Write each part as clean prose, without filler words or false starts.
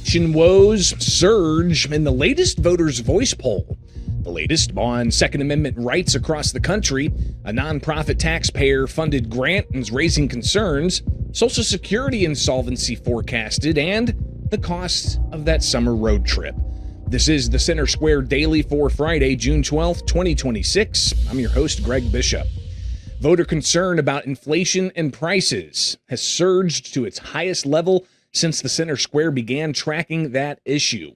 Election woes surge in the latest voters' voice poll. The latest on Second Amendment rights across the country, a nonprofit taxpayer-funded grant is raising concerns, Social Security insolvency forecasted, and the cost of that summer road trip. This is the Center Square Daily for Friday, June 12th, 2026. I'm your host, Greg Bishop. Voter concern about inflation and prices has surged to its highest level since the Center Square began tracking that issue.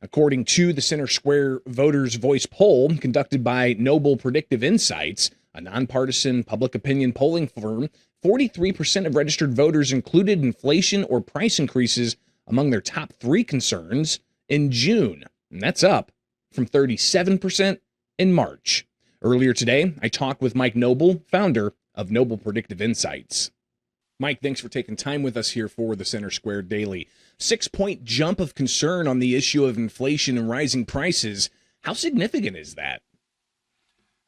According to the Center Square Voters' Voice poll conducted by Noble Predictive Insights, a nonpartisan public opinion polling firm, 43% of registered voters included inflation or price increases among their top three concerns in June, and that's up from 37% in March. Earlier today, I talked with Mike Noble, founder of Noble Predictive Insights. Mike, thanks for taking time with us here for the Center Square Daily. 6-point jump of concern on the issue of inflation and rising prices. How significant is that?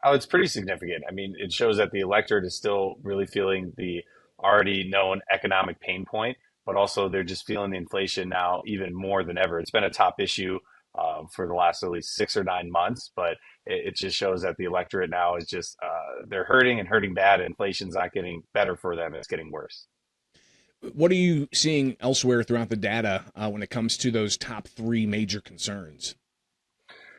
Oh, it's pretty significant. I mean, it shows that the electorate is still really feeling the already known economic pain point, but also they're just feeling the inflation now even more than ever. It's been a top issue for the last at least 6 or 9 months, but it just shows that the electorate now is just, they're hurting and hurting bad. Inflation's not getting better for them. It's getting worse. What are you seeing elsewhere throughout the data when it comes to those top three major concerns?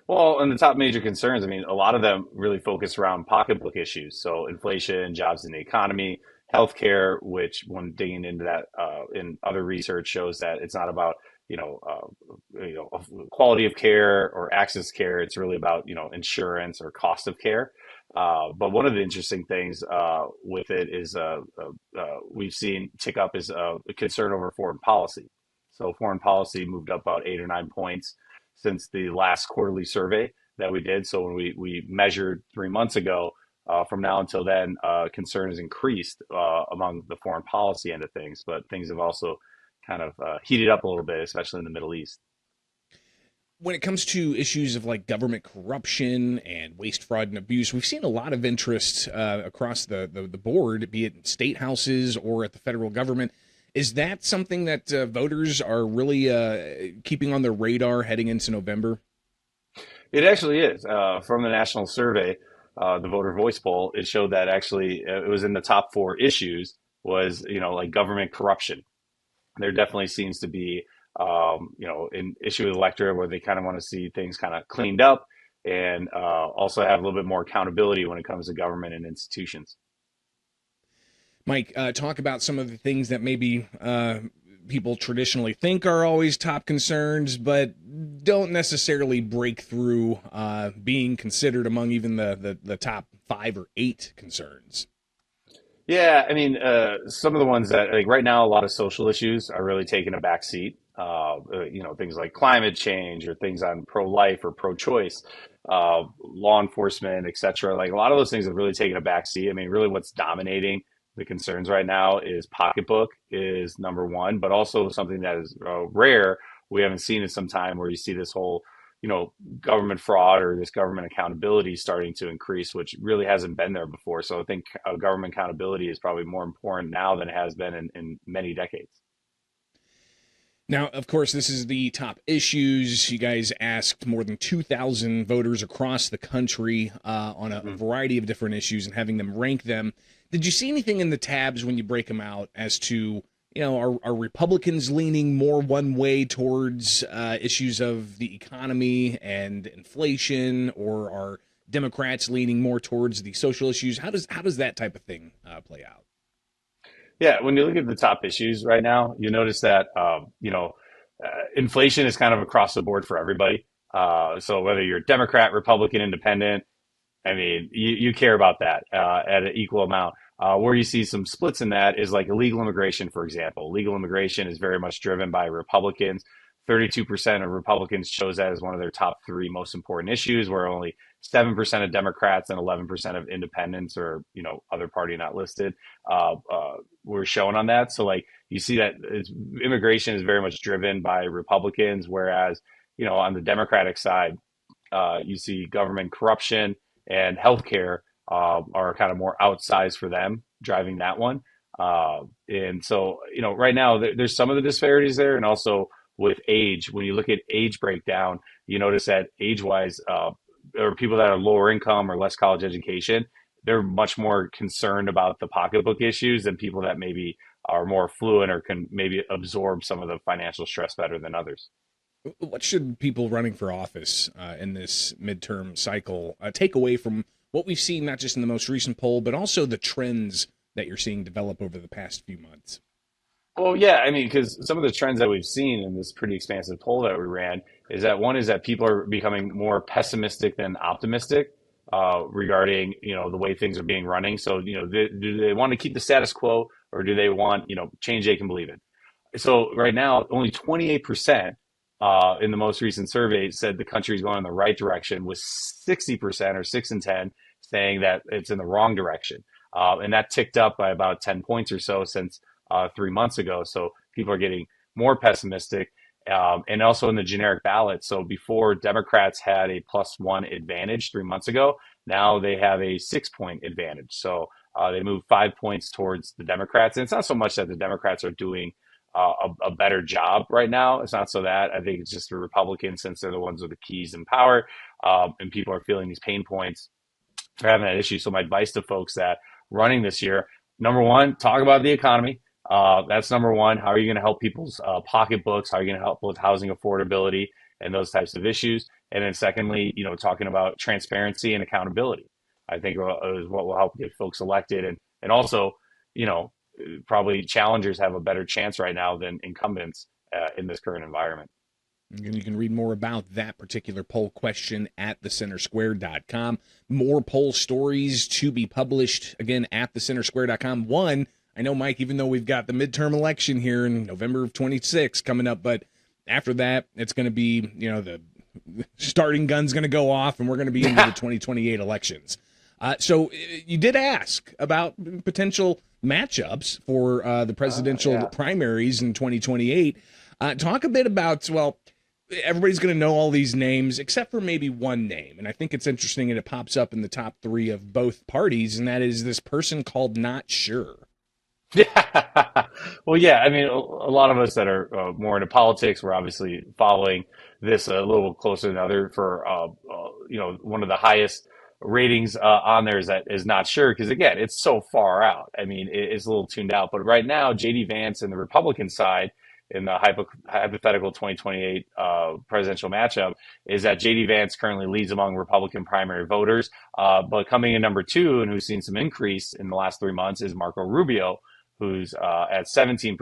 Well, and the top major concerns, I mean, a lot of them really focus around pocketbook issues. So inflation, jobs in the economy, healthcare, which when digging into that in other research shows that it's not about, quality of care or access to care. It's really about, insurance or cost of care. But one of the interesting things with it is we've seen tick up is a concern over foreign policy. So foreign policy moved up about 8 or 9 points since the last quarterly survey that we did. So when we measured 3 months ago, from now until then, concern has increased among the foreign policy end of things, but things have also kind of heated up a little bit, especially in the Middle East. When it comes to issues of like government corruption and waste, fraud, and abuse, we've seen a lot of interest across the board, be it in state houses or at the federal government. Is that something that voters are really keeping on their radar heading into November? It actually is. From the national survey, the voter voice poll, it showed that actually it was in the top 4 issues was, like government corruption. There definitely seems to be, an issue with the electorate where they kind of want to see things kind of cleaned up and also have a little bit more accountability when it comes to government and institutions. Mike, talk about some of the things that maybe people traditionally think are always top concerns, but don't necessarily break through being considered among even the top 5 or 8 concerns. Yeah, I mean, some of the ones that like right now, a lot of social issues are really taking a back seat. Things like climate change or things on pro-life or pro-choice, law enforcement, et cetera. Like a lot of those things have really taken a back seat. I mean, really what's dominating the concerns right now is pocketbook is number one, but also something that is rare. We haven't seen in some time where you see this whole government fraud or this government accountability starting to increase, which really hasn't been there before. So I think government accountability is probably more important now than it has been in many decades. Now, of course, this is the top issues. You guys asked more than 2,000 voters across the country on a variety of different issues and having them rank them. Did you see anything in the tabs when you break them out as to are Republicans leaning more one way towards issues of the economy and inflation, or are Democrats leaning more towards the social issues? How does that type of thing play out? Yeah, when you look at the top issues right now, you notice that inflation is kind of across the board for everybody. So whether you're Democrat, Republican, Independent, I mean, you care about that at an equal amount. Where you see some splits in that is like illegal immigration, for example. Legal immigration is very much driven by Republicans. 32% of Republicans chose that as one of their top 3 most important issues, where only 7% of Democrats and 11% of independents or, other party not listed were shown on that. So like you see that immigration is very much driven by Republicans, whereas, on the Democratic side, you see government corruption and healthcare are kind of more outsized for them, driving that one. And so, right now there's some of the disparities there. And also with age. When you look at age breakdown, you notice that age-wise, or people that are lower income or less college education, they're much more concerned about the pocketbook issues than people that maybe are more affluent or can maybe absorb some of the financial stress better than others. What should people running for office in this midterm cycle take away from what we've seen, not just in the most recent poll, but also the trends that you're seeing develop over the past few months? Well, yeah, I mean, because some of the trends that we've seen in this pretty expansive poll that we ran is that one is that people are becoming more pessimistic than optimistic regarding, the way things are being running. So, do they want to keep the status quo, or do they want, change they can believe in? So right now, only 28% in the most recent survey said the country is going in the right direction, with 60% or 6 in 10 saying that it's in the wrong direction. And that ticked up by about 10 points or so since 3 months ago. So people are getting more pessimistic. And also in the generic ballot. So before, Democrats had a +1 advantage 3 months ago. Now they have a 6 point advantage. So they moved 5 points towards the Democrats. And it's not so much that the Democrats are doing a better job right now. It's not so that. I think it's just the Republicans, since they're the ones with the keys and power, and people are feeling these pain points. They're having that issue. So my advice to folks that running this year, number one, talk about the economy. That's number one. How are you going to help people's pocketbooks? How are you going to help with housing affordability and those types of issues? And then secondly, talking about transparency and accountability, I think is what will help get folks elected. And also, you know, probably challengers have a better chance right now than incumbents in this current environment. And you can read more about that particular poll question at thecentersquare.com. More poll stories to be published, again, at thecentersquare.com. One, I know, Mike, even though we've got the midterm election here in November of 26 coming up, but after that, it's going to be, the starting gun's going to go off, and we're going to be into the 2028 elections. So you did ask about potential matchups for the presidential primaries in 2028. Talk a bit about, everybody's going to know all these names except for maybe one name. And I think it's interesting, and it pops up in the top three of both parties, and that is this person called Not Sure. Yeah. Well, yeah. I mean, a lot of us that are more into politics, we're obviously following this a little closer than other. For one of the highest ratings on there is Not Sure, because again, it's so far out. I mean, it's a little tuned out. But right now, JD Vance and the Republican side in the hypothetical 2028 presidential matchup is that JD Vance currently leads among Republican primary voters. But coming in number two, and who's seen some increase in the last 3 months, is Marco Rubio, who's at 17%.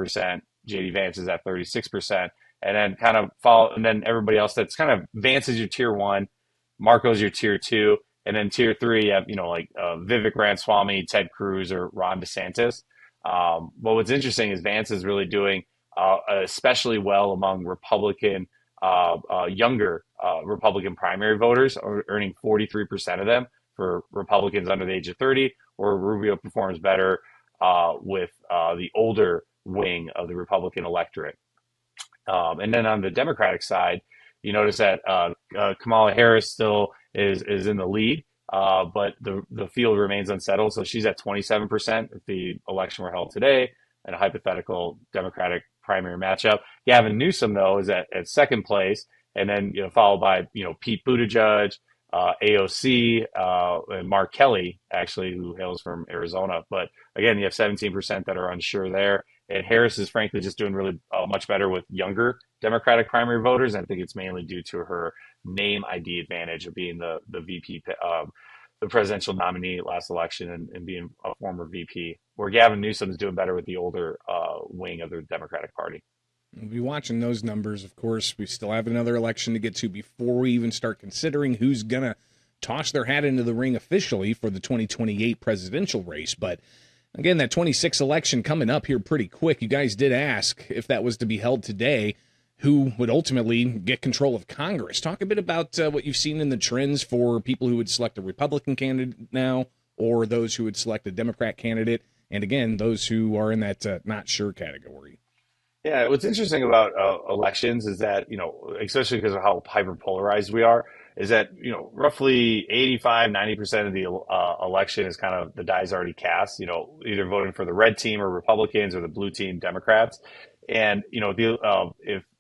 JD Vance is at 36%. And then kind of follow, and then everybody else, that's kind of Vance is your tier one, Marco's your tier two, and then tier three, you have, Vivek Ramaswamy, Ted Cruz, or Ron DeSantis. But what's interesting is Vance is really doing especially well among Republican, younger Republican primary voters, earning 43% of them for Republicans under the age of 30, where Rubio performs better with the older wing of the Republican electorate. And then on the Democratic side, you notice that Kamala Harris still is in the lead, but the field remains unsettled. So she's at 27% if the election were held today in a hypothetical Democratic primary matchup. Gavin Newsom, though, is at second place, and then followed by Pete Buttigieg, AOC, and Mark Kelly, actually, who hails from Arizona. But again, you have 17% that are unsure there. And Harris is frankly just doing really much better with younger Democratic primary voters. And I think it's mainly due to her name ID advantage of being the VP, the presidential nominee last election, and being a former VP, where Gavin Newsom is doing better with the older wing of the Democratic Party. We'll be watching those numbers. Of course, we still have another election to get to before we even start considering who's going to toss their hat into the ring officially for the 2028 presidential race. But again, that 26 election coming up here pretty quick. You guys did ask if that was to be held today, who would ultimately get control of Congress. Talk a bit about what you've seen in the trends for people who would select a Republican candidate now, or those who would select a Democrat candidate, and again, those who are in that not sure category. Yeah, what's interesting about elections is that, especially because of how hyper-polarized we are, is that, roughly 85-90% of the election is kind of the die is already cast, either voting for the red team or Republicans or the blue team Democrats. And if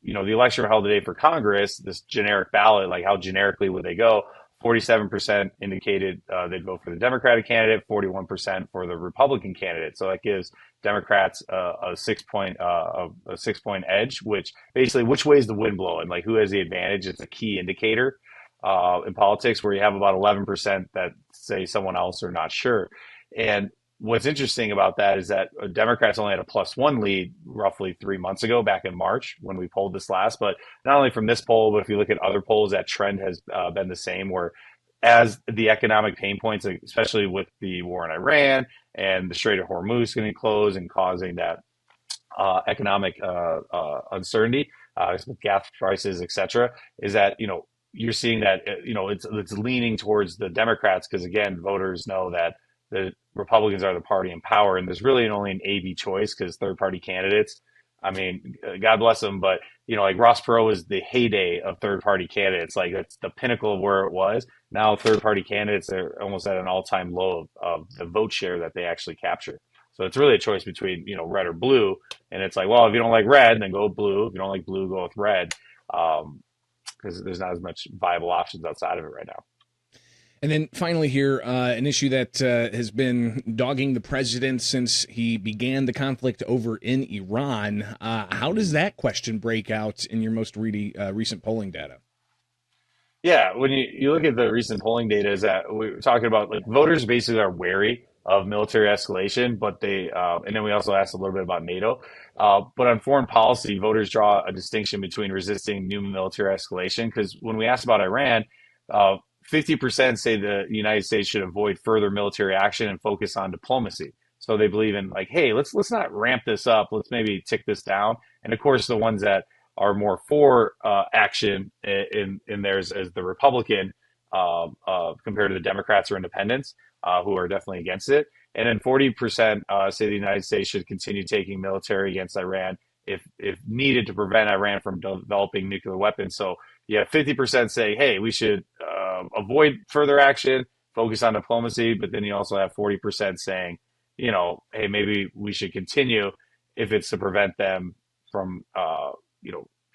the election were held today for Congress, this generic ballot, like how generically would they go? 47% indicated they'd vote for the Democratic candidate, 41% for the Republican candidate. So that gives Democrats a 6 point edge, which basically which way is the wind blowing, like who has the advantage. It's a key indicator in politics, where you have about 11% that say someone else or not sure. And what's interesting about that is that Democrats only had a +1 lead roughly 3 months ago, back in March when we polled this last. But not only from this poll, but if you look at other polls, that trend has been the same, where as the economic pain points, especially with the war in Iran and the Strait of Hormuz getting closed and causing that economic uncertainty with gas prices, et cetera, is that, you're seeing that, it's leaning towards the Democrats, because again, voters know that the Republicans are the party in power, and there's really only an A/B choice, because third-party candidates, I mean, God bless them, but like Ross Perot was the heyday of third-party candidates. Like that's the pinnacle of where it was. Now third-party candidates are almost at an all-time low of the vote share that they actually capture. So it's really a choice between red or blue, and it's like, well, if you don't like red, then go blue. If you don't like blue, go with red, because there's not as much viable options outside of it right now. And then finally here, an issue that has been dogging the president since he began the conflict over in Iran. How does that question break out in your most recent polling data? Yeah, when you look at the recent polling data, is that we're talking about, like, voters basically are wary of military escalation, but and then we also asked a little bit about NATO. But on foreign policy, voters draw a distinction between resisting new military escalation, because when we asked about Iran, 50% say the United States should avoid further military action and focus on diplomacy. So they believe in, like, hey, let's not ramp this up. Let's maybe tick this down. And of course, the ones that are more for action in theirs as the Republican compared to the Democrats or independents, who are definitely against it. And then 40% say the United States should continue taking military against Iran if needed to prevent Iran from developing nuclear weapons. So yeah, 50% say, hey, we should avoid further action, focus on diplomacy. But then you also have 40% saying, hey, maybe we should continue if it's to prevent them from,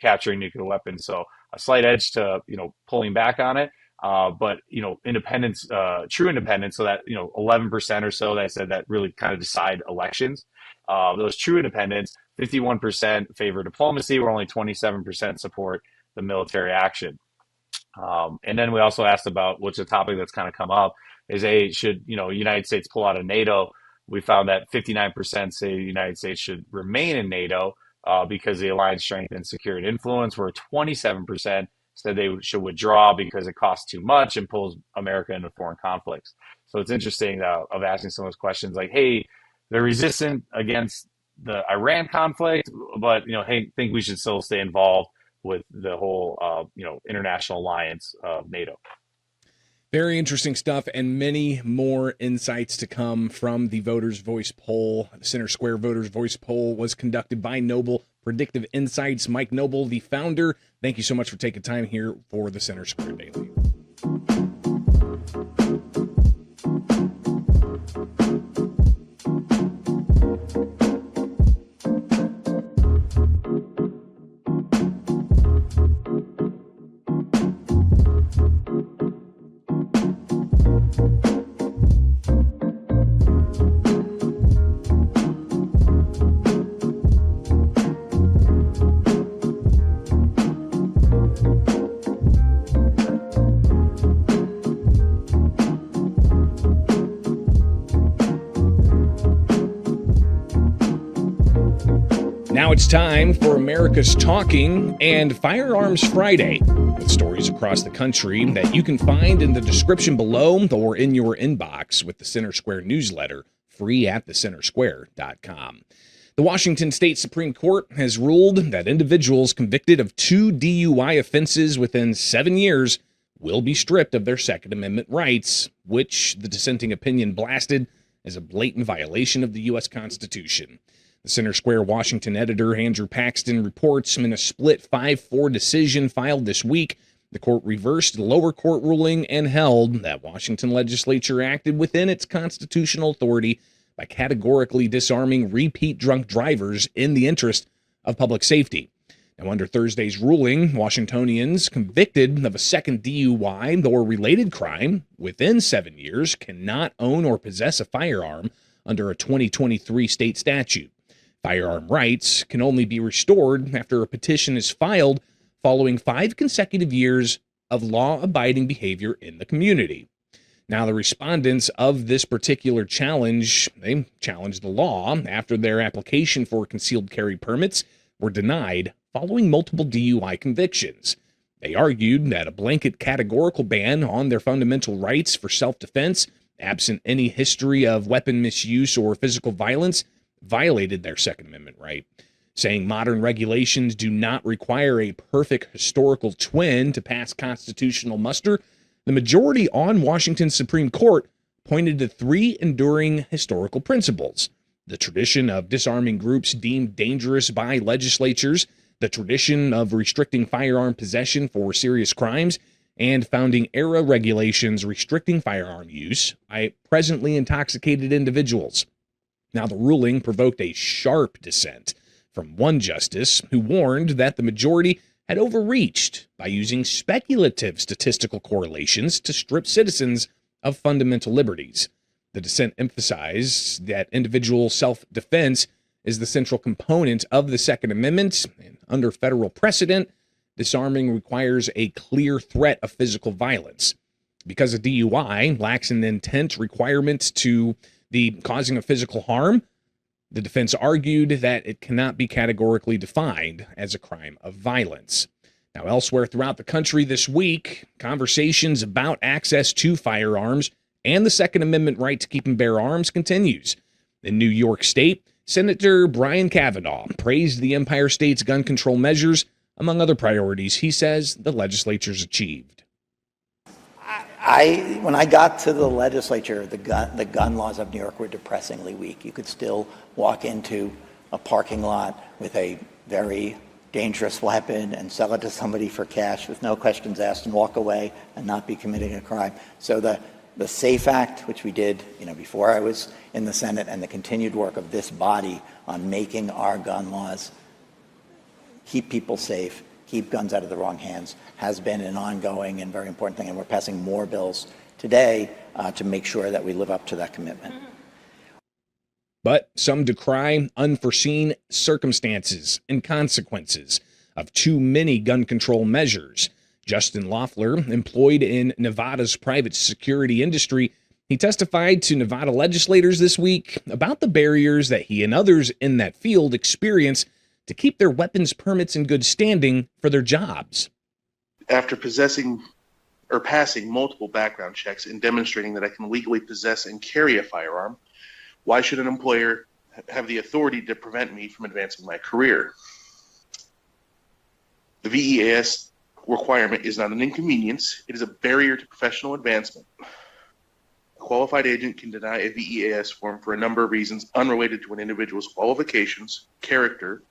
capturing nuclear weapons. So a slight edge to, pulling back on it. But, independence, true independence, so that, 11% or so that said that really kind of decide elections. Those true independents, 51% favor diplomacy, where only 27% support the military action. And then we also asked about, which is a topic that's kind of come up, is should United States pull out of NATO? We found that 59% say the United States should remain in NATO because the alliance strength and security influence, where 27% said they should withdraw because it costs too much and pulls America into foreign conflicts. So it's interesting of asking some of those questions, like, hey, they're resistant against the Iran conflict, but hey, think we should still stay involved with the whole international alliance of NATO. Very interesting stuff, and many more insights to come from the Voters Voice poll. The Center Square Voters Voice poll was conducted by Noble Predictive Insights. Mike Noble, the founder, thank you so much for taking time here for the Center Square Daily. Now it's time for America's Talking and Firearms Friday, with stories across the country that you can find in the description below or in your inbox with the Center Square newsletter, free at thecentersquare.com. The Washington State Supreme Court has ruled that individuals convicted of 2 DUI offenses within 7 years will be stripped of their Second Amendment rights, which the dissenting opinion blasted as a blatant violation of the U.S. Constitution. The Center Square Washington editor Andrew Paxton reports in a split 5-4 decision filed this week, the court reversed the lower court ruling and held that Washington legislature acted within its constitutional authority by categorically disarming repeat drunk drivers in the interest of public safety. Now, under Thursday's ruling, Washingtonians convicted of a second DUI or related crime within 7 years cannot own or possess a firearm under a 2023 state statute. Firearm rights can only be restored after a petition is filed following 5 consecutive years of law-abiding behavior in the community. Now, the respondents of this particular challenge, they challenged the law after their application for concealed carry permits were denied following multiple DUI convictions. They argued that a blanket categorical ban on their fundamental rights for self-defense, absent any history of weapon misuse or physical violence, violated their Second Amendment right, saying modern regulations do not require a perfect historical twin to pass constitutional muster. The majority on Washington's Supreme Court pointed to 3 enduring historical principles: the tradition of disarming groups deemed dangerous by legislatures, the tradition of restricting firearm possession for serious crimes, and founding-era regulations restricting firearm use by presently intoxicated individuals. Now, the ruling provoked a sharp dissent from one justice who warned that the majority had overreached by using speculative statistical correlations to strip citizens of fundamental liberties. The dissent emphasized that individual self-defense is the central component of the Second Amendment, and under federal precedent, disarming requires a clear threat of physical violence. Because a DUI lacks an intent requirement to the causing of physical harm, the defense argued that it cannot be categorically defined as a crime of violence. Now, elsewhere throughout the country this week, conversations about access to firearms and the Second Amendment right to keep and bear arms continues. In New York State, Senator Brian Kavanaugh praised the Empire State's gun control measures, among other priorities he says the legislature's achieved. When I got to the legislature, the gun laws of New York were depressingly weak. You could still walk into a parking lot with a very dangerous weapon and sell it to somebody for cash with no questions asked and walk away and not be committing a crime. So the SAFE Act, which we did before I was in the Senate, and the continued work of this body on making our gun laws keep people safe, keep guns out of the wrong hands, has been an ongoing and very important thing. And we're passing more bills today to make sure that we live up to that commitment. But some decry unforeseen circumstances and consequences of too many gun control measures. Justin Loeffler, employed in Nevada's private security industry, he testified to Nevada legislators this week about the barriers that he and others in that field experience to keep their weapons permits in good standing for their jobs. After possessing or passing multiple background checks and demonstrating that I can legally possess and carry a firearm, why should an employer have the authority to prevent me from advancing my career? The VEAS requirement is not an inconvenience, it is a barrier to professional advancement. A qualified agent can deny a VEAS form for a number of reasons unrelated to an individual's qualifications, character,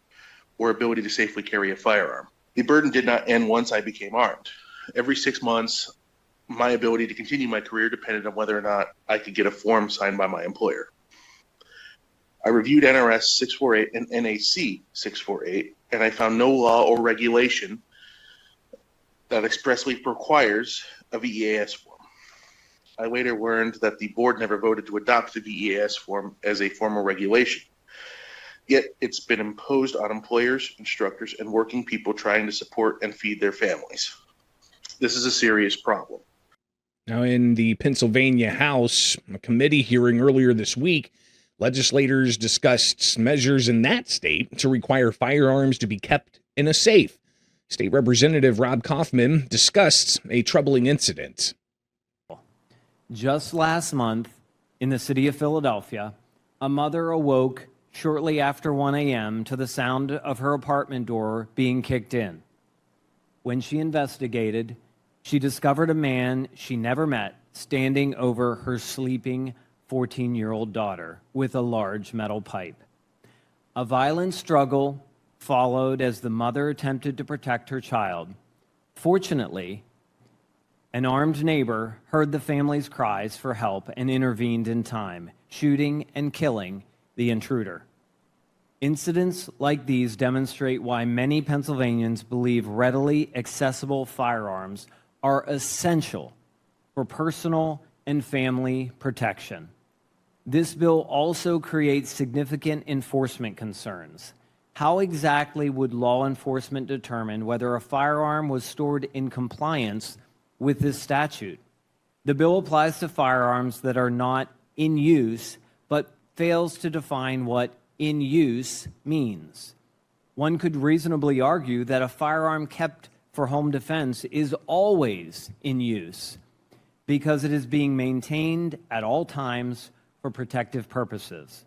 or ability to safely carry a firearm. The burden did not end once I became armed. Every 6 months, my ability to continue my career depended on whether or not I could get a form signed by my employer. I reviewed NRS 648 and NAC 648, and I found no law or regulation that expressly requires a VEAS form. I later learned that the board never voted to adopt the VEAS form as a formal regulation. Yet it's been imposed on employers, instructors, and working people trying to support and feed their families. This is a serious problem. Now, in the Pennsylvania House, a committee hearing earlier this week, legislators discussed measures in that state to require firearms to be kept in a safe. State Representative Rob Kaufman discussed a troubling incident. Just last month, in the city of Philadelphia, a mother awoke shortly after 1 a.m. to the sound of her apartment door being kicked in. When she investigated, she discovered a man she never met standing over her sleeping 14-year-old daughter with a large metal pipe. A violent struggle followed as the mother attempted to protect her child. Fortunately, an armed neighbor heard the family's cries for help and intervened in time, shooting and killing the intruder. Incidents like these demonstrate why many Pennsylvanians believe readily accessible firearms are essential for personal and family protection. This bill also creates significant enforcement concerns. How exactly would law enforcement determine whether a firearm was stored in compliance with this statute? The bill applies to firearms that are not in use, but fails to define what in use means. One could reasonably argue that a firearm kept for home defense is always in use because it is being maintained at all times for protective purposes.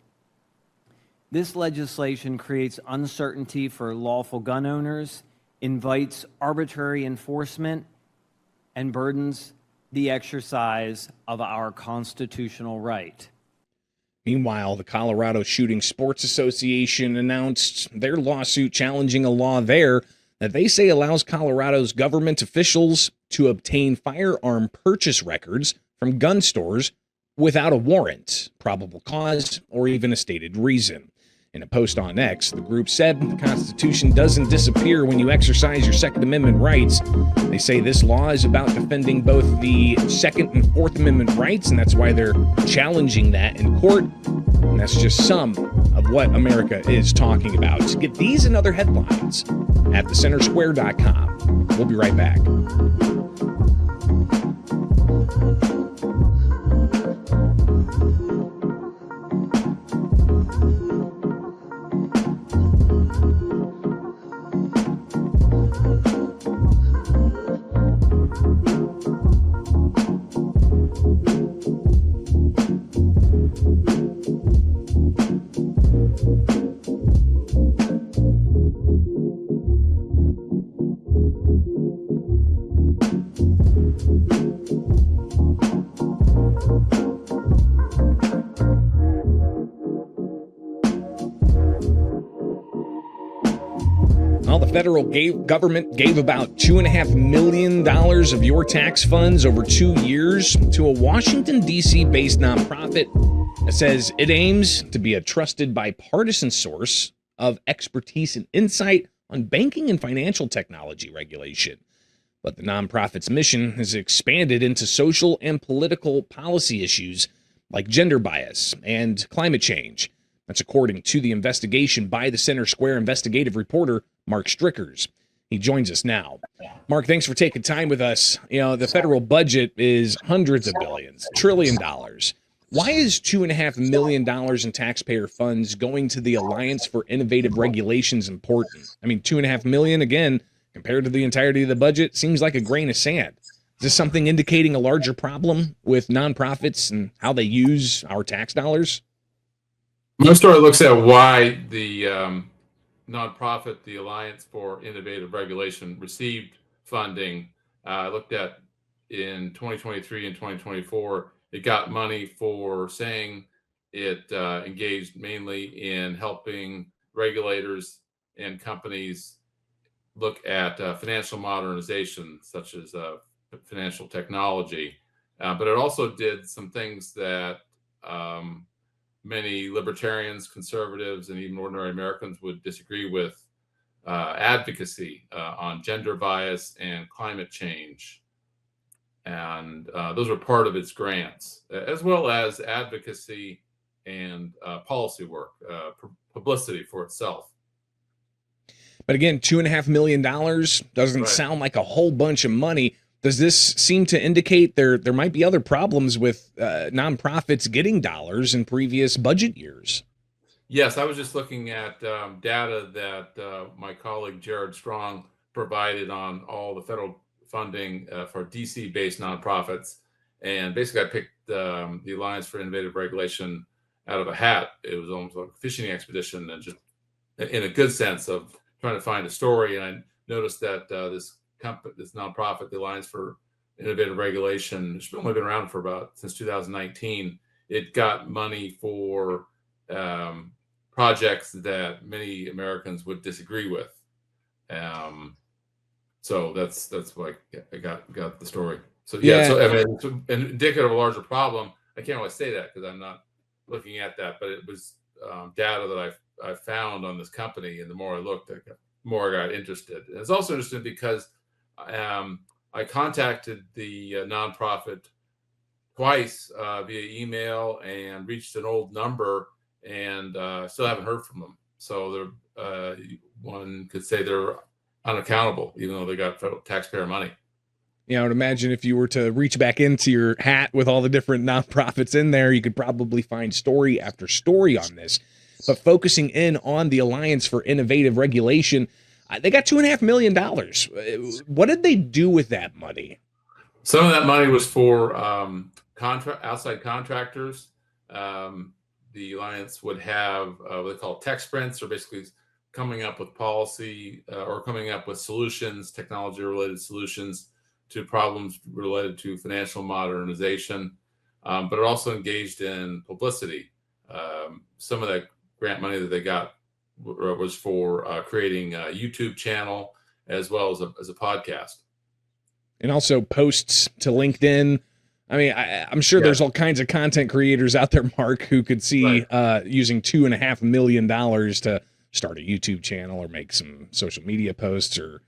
This legislation creates uncertainty for lawful gun owners, invites arbitrary enforcement, and burdens the exercise of our constitutional right. Meanwhile, the Colorado Shooting Sports Association announced their lawsuit challenging a law there that they say allows Colorado's government officials to obtain firearm purchase records from gun stores without a warrant, probable cause, or even a stated reason. In a post on X, the group said the Constitution doesn't disappear when you exercise your Second Amendment rights. They say this law is about defending both the Second and Fourth Amendment rights, and that's why they're challenging that in court. And that's just some of what America is talking about. Get these and other headlines at thecentersquare.com. We'll be right back. Well, the federal government gave about $2.5 million of your tax funds over 2 years to a Washington, D.C. based nonprofit that says it aims to be a trusted bipartisan source of expertise and insight on banking and financial technology regulation. But the nonprofit's mission has expanded into social and political policy issues like gender bias and climate change. That's according to the investigation by the Center Square investigative reporter, Mark Strickers. He joins us now. Mark, thanks for taking time with us. You know, the federal budget is hundreds of billions, $1 trillion. Why is $2.5 million in taxpayer funds going to the Alliance for Innovative Regulations important? I mean, $2.5 million, again, compared to the entirety of the budget, seems like a grain of sand. Is this something indicating a larger problem with nonprofits and how they use our tax dollars? My story looks at why the nonprofit, the Alliance for Innovative Regulation, received funding. I looked at in 2023 and 2024, it got money for saying it engaged mainly in helping regulators and companies look at financial modernization, such as financial technology. But it also did some things that many libertarians, conservatives, and even ordinary Americans would disagree with: advocacy on gender bias and climate change. And those were part of its grants, as well as advocacy and policy work, publicity for itself. But again, $2.5 million doesn't sound like a whole bunch of money. Does this seem to indicate there might be other problems with nonprofits getting dollars in previous budget years? Yes, I was just looking at data that my colleague Jared Strong provided on all the federal funding for DC-based nonprofits. And basically, I picked the Alliance for Innovative Regulation out of a hat. It was almost like a fishing expedition, and just in a good sense of trying to find a story. And I noticed that this nonprofit, the Alliance for Innovative Regulation, it's only been around for since 2019. It got money for projects that many Americans would disagree with. So that's why I got the story. So so I mean, it's indicative of a larger problem. I can't really say that because I'm not looking at that, but it was data that I I found on this company, and the more I looked, the more I got interested. And it's also interesting because I contacted the nonprofit twice via email and reached an old number, and still haven't heard from them. So one could say they're unaccountable, even though they got federal taxpayer money. I would imagine if you were to reach back into your hat with all the different nonprofits in there, you could probably find story after story on this. But focusing in on the Alliance for Innovative Regulation, they got $2.5 million. What did they do with that money? Some of that money was for outside contractors. The Alliance would have what they call tech sprints, or basically coming up with policy or coming up with solutions, technology-related solutions to problems related to financial modernization. But it also engaged in publicity. Some of that grant money that they got was for creating a YouTube channel as well as a podcast. And also posts to LinkedIn. I mean, I'm sure there's all kinds of content creators out there, Mark, who could see using $2.5 million to start a YouTube channel or make some social media posts or,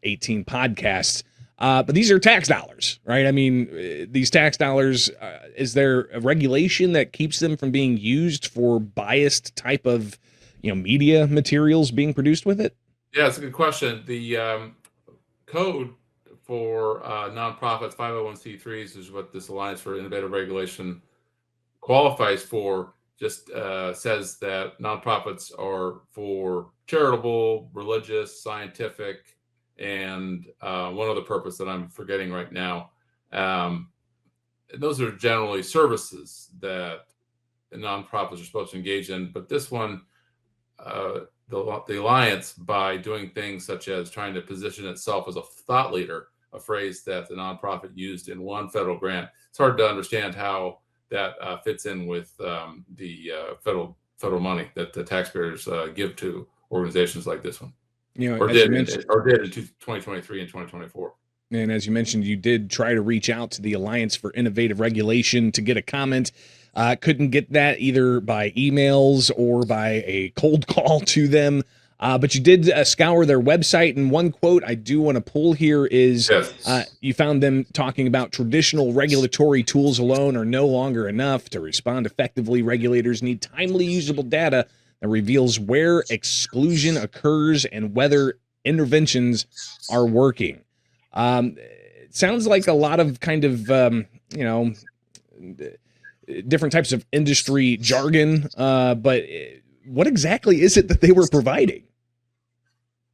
18 podcasts. But these are tax dollars, right? I mean, these tax dollars, is there a regulation that keeps them from being used for biased type of, media materials being produced with it? Yeah, it's a good question. The code for nonprofits, 501c3s, is what this Alliance for Innovative Regulation qualifies for, just says that nonprofits are for charitable, religious, scientific, and one other purpose that I'm forgetting right now. Those are generally services that nonprofits are supposed to engage in. But this one, the Alliance, by doing things such as trying to position itself as a thought leader, a phrase that the nonprofit used in one federal grant, it's hard to understand how that fits in with the federal money that the taxpayers give to organizations like this one. Or did in 2023 and 2024. And as you mentioned, you did try to reach out to the Alliance for Innovative Regulation to get a comment. Couldn't get that either by emails or by a cold call to them. But you did scour their website, and one quote I do want to pull here is you found them talking about traditional regulatory tools alone are no longer enough. To respond effectively, regulators need timely, usable data that reveals where exclusion occurs and whether interventions are working. It sounds like a lot of kind of, different types of industry jargon, but what exactly is it that they were providing?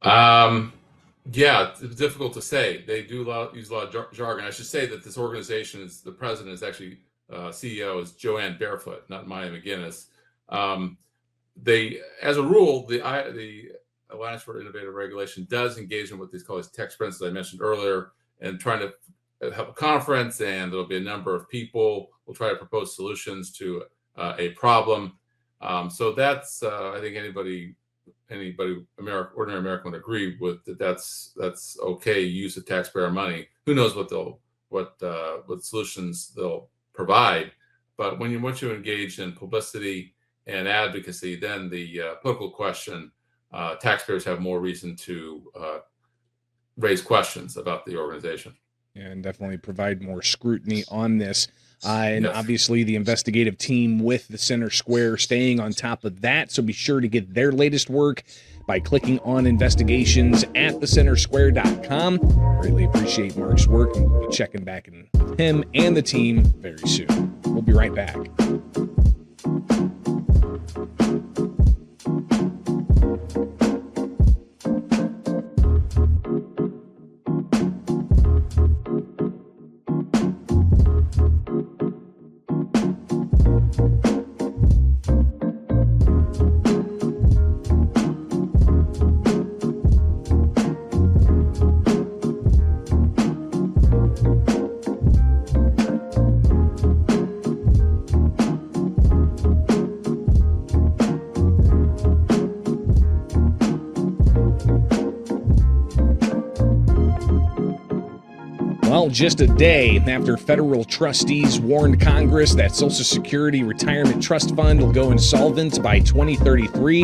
Yeah, it's difficult to say. They do use a lot of jargon. I should say that this organization the president is actually CEO is Joanne Barefoot, not Maya McGinnis. They, as a rule, the Alliance for Innovative Regulation does engage in what these call tech sprints, as I mentioned earlier, and trying to have a conference, and there'll be a number of people will try to propose solutions to a problem. So that's I think anybody ordinary American would agree with that's okay use of taxpayer money. Who knows what solutions they'll provide, but once you engage in publicity and advocacy, then the political question, taxpayers have more reason to raise questions about the organization. And definitely provide more scrutiny on this. Obviously the investigative team with the Center Square staying on top of that. So be sure to get their latest work by clicking on investigations at thecentersquare.com. Greatly appreciate Mark's work, and we'll be checking back in with him and the team very soon. We'll be right back. all just a day after federal trustees warned Congress that Social Security Retirement Trust Fund will go insolvent by 2033,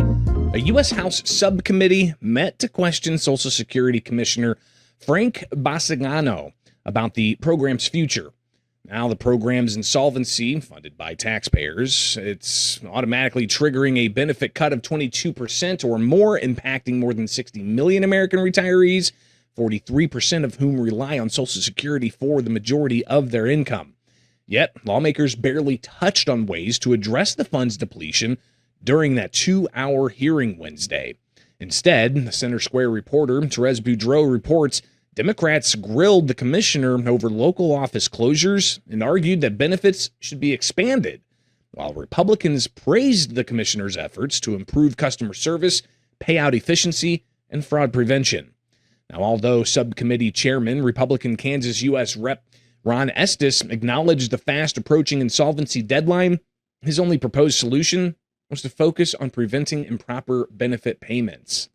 a U.S. House subcommittee met to question Social Security Commissioner Frank Basagano about the program's future. Now the program's insolvency, funded by taxpayers, it's automatically triggering a benefit cut of 22% or more, impacting more than 60 million American retirees, 43% of whom rely on Social Security for the majority of their income. Yet, lawmakers barely touched on ways to address the fund's depletion during that 2-hour hearing Wednesday. Instead, the Center Square reporter, Therese Boudreau, reports Democrats grilled the commissioner over local office closures and argued that benefits should be expanded, while Republicans praised the commissioner's efforts to improve customer service, payout efficiency, and fraud prevention. Now, although subcommittee chairman, Republican Kansas U.S. Rep. Ron Estes acknowledged the fast-approaching insolvency deadline, his only proposed solution was to focus on preventing improper benefit payments.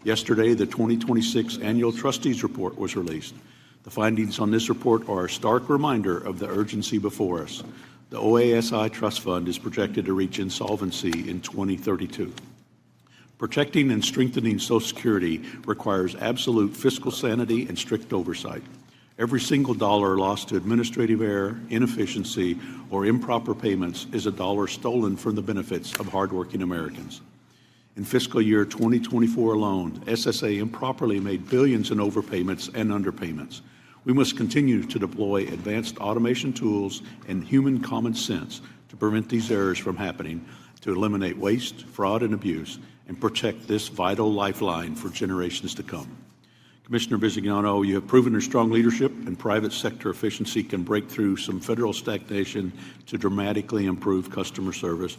Yesterday, the 2026 Annual Trustees Report was released. The findings on this report are a stark reminder of the urgency before us. The OASI Trust Fund is projected to reach insolvency in 2032. Protecting and strengthening Social Security requires absolute fiscal sanity and strict oversight. Every single dollar lost to administrative error, inefficiency, or improper payments is a dollar stolen from the benefits of hardworking Americans. In fiscal year 2024 alone, SSA improperly made billions in overpayments and underpayments. We must continue to deploy advanced automation tools and human common sense to prevent these errors from happening, to eliminate waste, fraud, and abuse, and protect this vital lifeline for generations to come. Commissioner Bisignano, you have proven your strong leadership and private sector efficiency can break through some federal stagnation to dramatically improve customer service.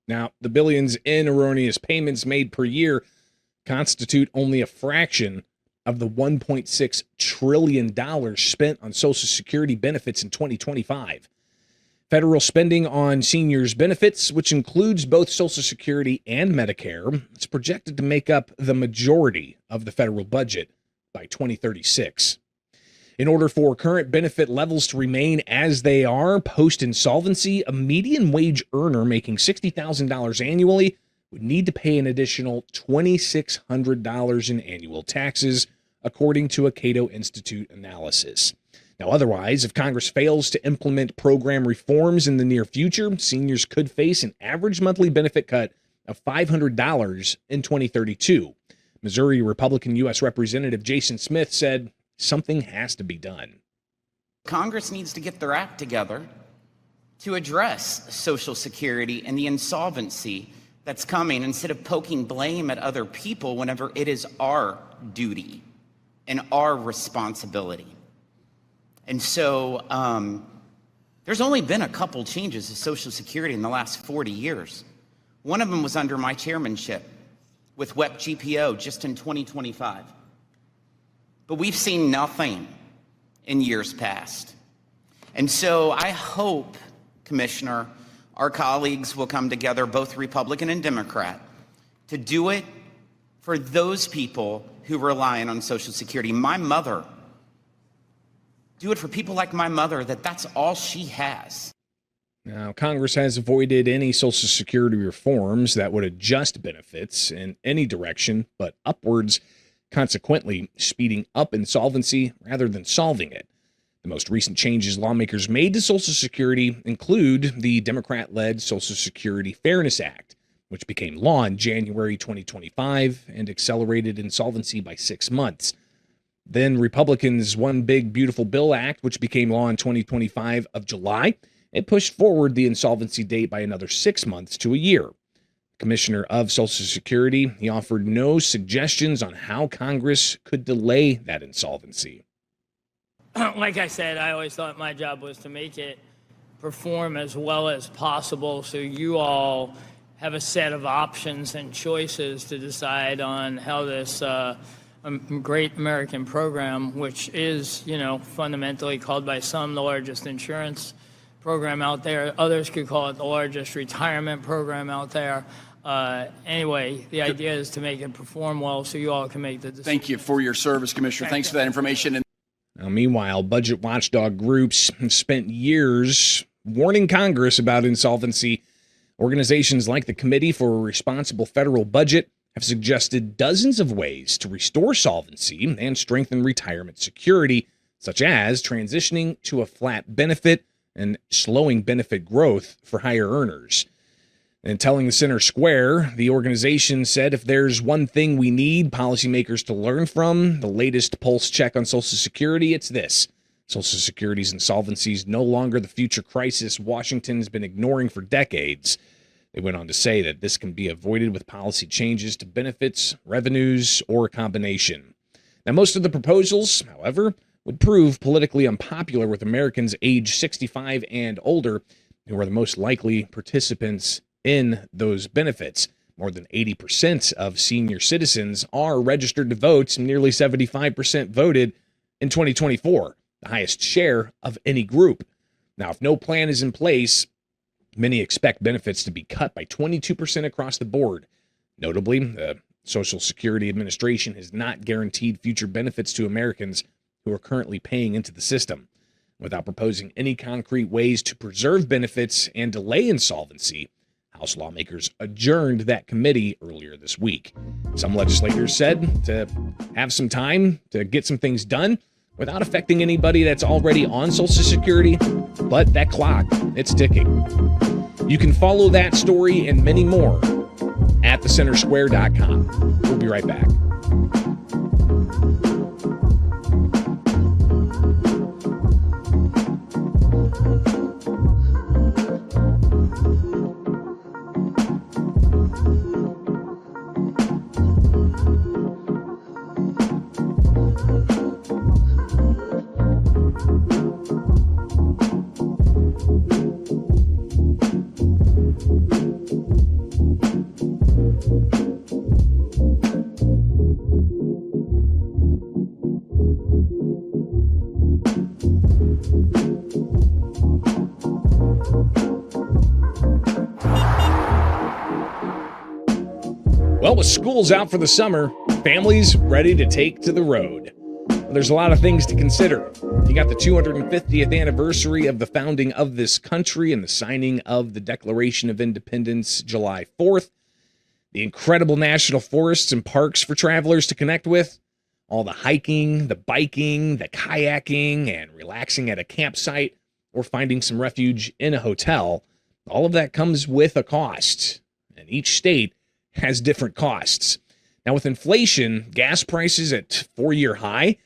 Now, the billions in erroneous payments made per year constitute only a fraction of the $1.6 trillion spent on Social Security benefits in 2025. Federal spending on seniors' benefits, which includes both Social Security and Medicare, is projected to make up the majority of the federal budget by 2036. In order for current benefit levels to remain as they are post-insolvency, a median wage earner making $60,000 annually would need to pay an additional $2,600 in annual taxes, according to a Cato Institute analysis. Now, otherwise, if Congress fails to implement program reforms in the near future, seniors could face an average monthly benefit cut of $500 in 2032. Missouri Republican U.S. Representative Jason Smith said, something has to be done. Congress needs to get their act together to address Social Security and the insolvency that's coming, instead of poking blame at other people whenever it is our duty and our responsibility. And so there's only been a couple changes to Social Security in the last 40 years. One of them was under my chairmanship with WEP GPO just in 2025. But we've seen nothing in years past. And so I hope, Commissioner, our colleagues will come together, both Republican and Democrat, to do it for those people who rely on Social Security. My mother, do it for people like my mother, that's all she has. Now, Congress has avoided any Social Security reforms that would adjust benefits in any direction but upwards, consequently speeding up insolvency rather than solving it. The most recent changes lawmakers made to Social Security include the Democrat-led Social Security Fairness Act, which became law in January 2025 and accelerated insolvency by 6 months. Then Republicans' One Big Beautiful Bill Act, which became law in 2025 of July. It pushed forward the insolvency date by another 6 months to a year. Commissioner of Social Security, he offered no suggestions on how Congress could delay that insolvency. Like I said, I always thought my job was to make it perform as well as possible so you all have a set of options and choices to decide on how this great American program, which is, fundamentally called by some the largest insurance program out there. Others could call it the largest retirement program out there. Anyway, the idea is to make it perform well so you all can make the decision. Thank you for your service, Commissioner. Thanks for that information. Now, meanwhile, budget watchdog groups have spent years warning Congress about insolvency. Organizations like the Committee for a Responsible Federal Budget have suggested dozens of ways to restore solvency and strengthen retirement security, such as transitioning to a flat benefit and slowing benefit growth for higher earners. And telling the Center Square, the organization said if there's one thing we need policymakers to learn from the latest pulse check on Social Security, it's this. Social Security's insolvency is no longer the future crisis Washington's been ignoring for decades. They went on to say that this can be avoided with policy changes to benefits, revenues, or a combination. Now, most of the proposals, however, would prove politically unpopular with Americans age 65 and older, who are the most likely participants in those benefits. More than 80% of senior citizens are registered to vote, and nearly 75% voted in 2024, the highest share of any group. Now, if no plan is in place, many expect benefits to be cut by 22% across the board. Notably, the Social Security Administration has not guaranteed future benefits to Americans who are currently paying into the system. Without proposing any concrete ways to preserve benefits and delay insolvency, House lawmakers adjourned that committee earlier this week. Some legislators said to have some time to get some things done without affecting anybody that's already on Social Security, but that clock, it's ticking. You can follow that story and many more at thecentersquare.com. We'll be right back. Well, with schools out for the summer, families ready to take to the road. There's a lot of things to consider. You got the 250th anniversary of the founding of this country and the signing of the Declaration of Independence July 4th. The incredible national forests and parks for travelers to connect with. All the hiking, the biking, the kayaking, and relaxing at a campsite or finding some refuge in a hotel. All of that comes with a cost. And each state has different costs. Now, with inflation, gas prices at 4-year high,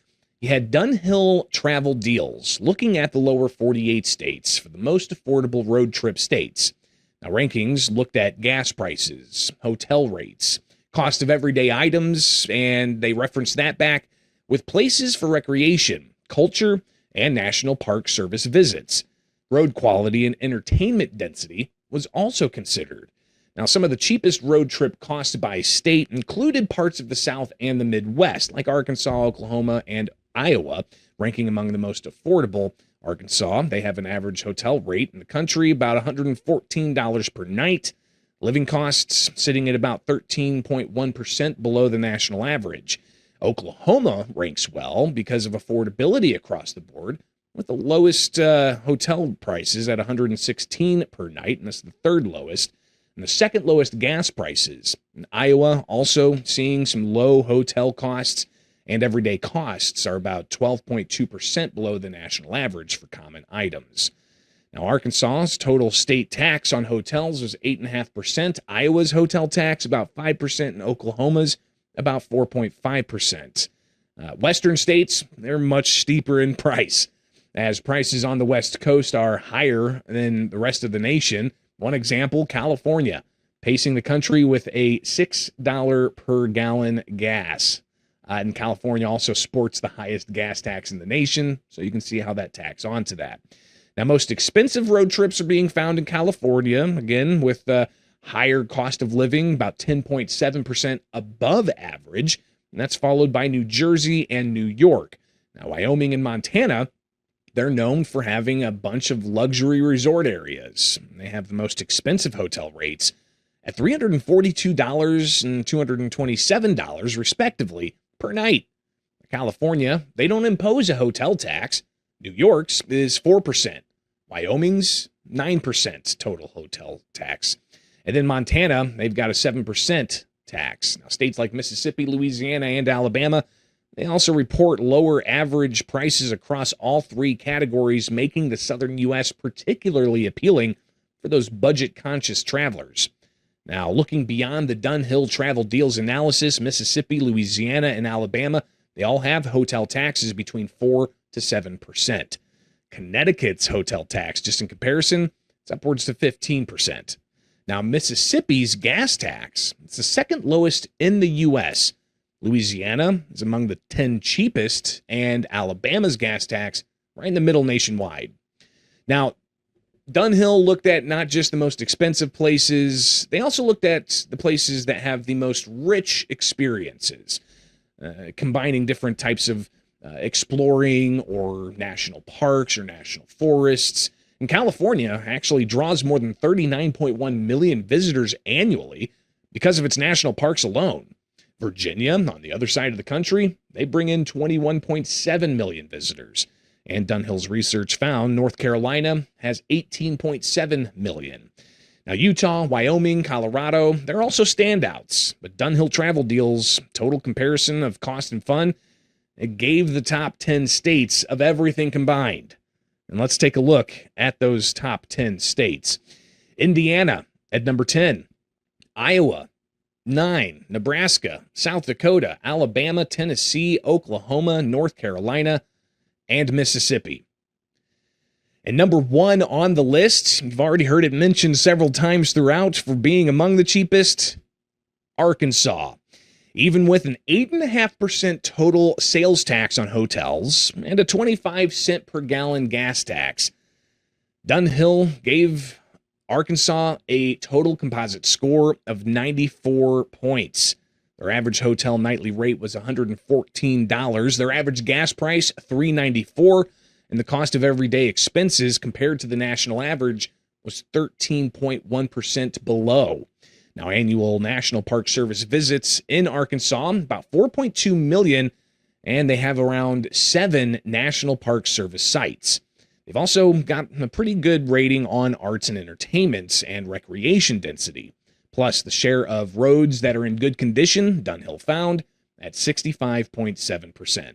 you had Dunhill Travel Deals looking at the lower 48 states for the most affordable road trip states. Now, rankings looked at gas prices, hotel rates, cost of everyday items, and they referenced that back with places for recreation, culture, and National Park Service visits. Road quality and entertainment density was also considered. Now, some of the cheapest road trip costs by state included parts of the South and the Midwest, like Arkansas, Oklahoma, and Iowa, ranking among the most affordable. Arkansas, they have an average hotel rate in the country about $114 per night. Living costs sitting at about 13.1% below the national average. Oklahoma ranks well because of affordability across the board, with the lowest hotel prices at $116 per night, and that's the third lowest. And the second lowest gas prices. In Iowa, also seeing some low hotel costs, and everyday costs are about 12.2% below the national average for common items. Now, Arkansas's total state tax on hotels was 8.5%. Iowa's hotel tax about 5%, and Oklahoma's about 4.5%. Western states, they're much steeper in price, as prices on the West Coast are higher than the rest of the nation. One example, California, pacing the country with a $6 per gallon gas. And California also sports the highest gas tax in the nation, so you can see how that tacks onto that. Now, most expensive road trips are being found in California, again, with the higher cost of living, about 10.7% above average, and that's followed by New Jersey and New York. Now, Wyoming and Montana, they're known for having a bunch of luxury resort areas. They have the most expensive hotel rates at $342 and $227, respectively, per night. California, they don't impose a hotel tax. New York's is 4%. Wyoming's 9% total hotel tax. And then Montana, they've got a 7% tax. Now, states like Mississippi, Louisiana, and Alabama, they also report lower average prices across all three categories, making the southern U.S. particularly appealing for those budget-conscious travelers. Now, looking beyond the Dunhill travel deals analysis, Mississippi, Louisiana, and Alabama, they all have hotel taxes between 4 to 7%. Connecticut's hotel tax, just in comparison, it's upwards to 15%. Now, Mississippi's gas tax, it's the second lowest in the U.S. Louisiana is among the 10 cheapest, and Alabama's gas tax right in the middle nationwide. Now, Dunhill looked at not just the most expensive places, they also looked at the places that have the most rich experiences, combining different types of exploring or national parks or national forests. And California actually draws more than 39.1 million visitors annually because of its national parks alone. Virginia, on the other side of the country, they bring in 21.7 million visitors. And Dunhill's research found North Carolina has 18.7 million. Now, Utah, Wyoming, Colorado, they're also standouts. But Dunhill Travel Deals' total comparison of cost and fun, it gave the top 10 states of everything combined. And let's take a look at those top 10 states. Indiana at number 10. Iowa, 9. Nebraska, South Dakota, Alabama, Tennessee, Oklahoma, North Carolina, and Mississippi. And number 1 on the list, you've already heard it mentioned several times throughout for being among the cheapest, Arkansas. Even with an 8.5% total sales tax on hotels and a 25-cent per gallon gas tax, Dunhill gave Arkansas a total composite score of 94 points. Their average hotel nightly rate was $114. Their average gas price, $3.94. And the cost of everyday expenses compared to the national average was 13.1% below. Now, annual National Park Service visits in Arkansas, about 4.2 million, and they have around 7 National Park Service sites. They've also got a pretty good rating on arts and entertainment and recreation density. Plus, the share of roads that are in good condition, Dunhill found, at 65.7%.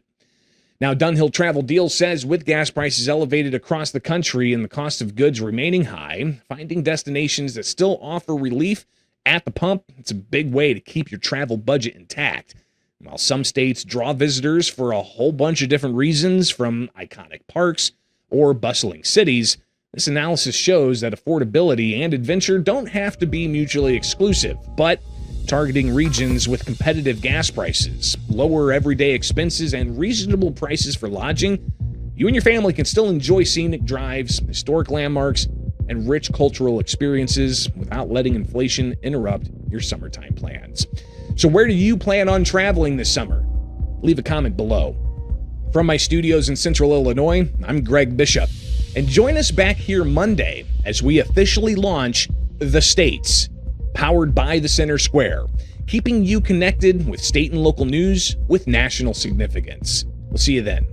Now, Dunhill Travel Deals says with gas prices elevated across the country and the cost of goods remaining high, finding destinations that still offer relief at the pump, it's a big way to keep your travel budget intact. While some states draw visitors for a whole bunch of different reasons, from iconic parks or bustling cities, this analysis shows that affordability and adventure don't have to be mutually exclusive, but targeting regions with competitive gas prices, lower everyday expenses, and reasonable prices for lodging, you and your family can still enjoy scenic drives, historic landmarks, and rich cultural experiences without letting inflation interrupt your summertime plans. So where do you plan on traveling this summer? Leave a comment below. From my studios in Central Illinois, I'm Greg Bishop. And join us back here Monday as we officially launch The States, powered by the Center Square, keeping you connected with state and local news with national significance. We'll see you then.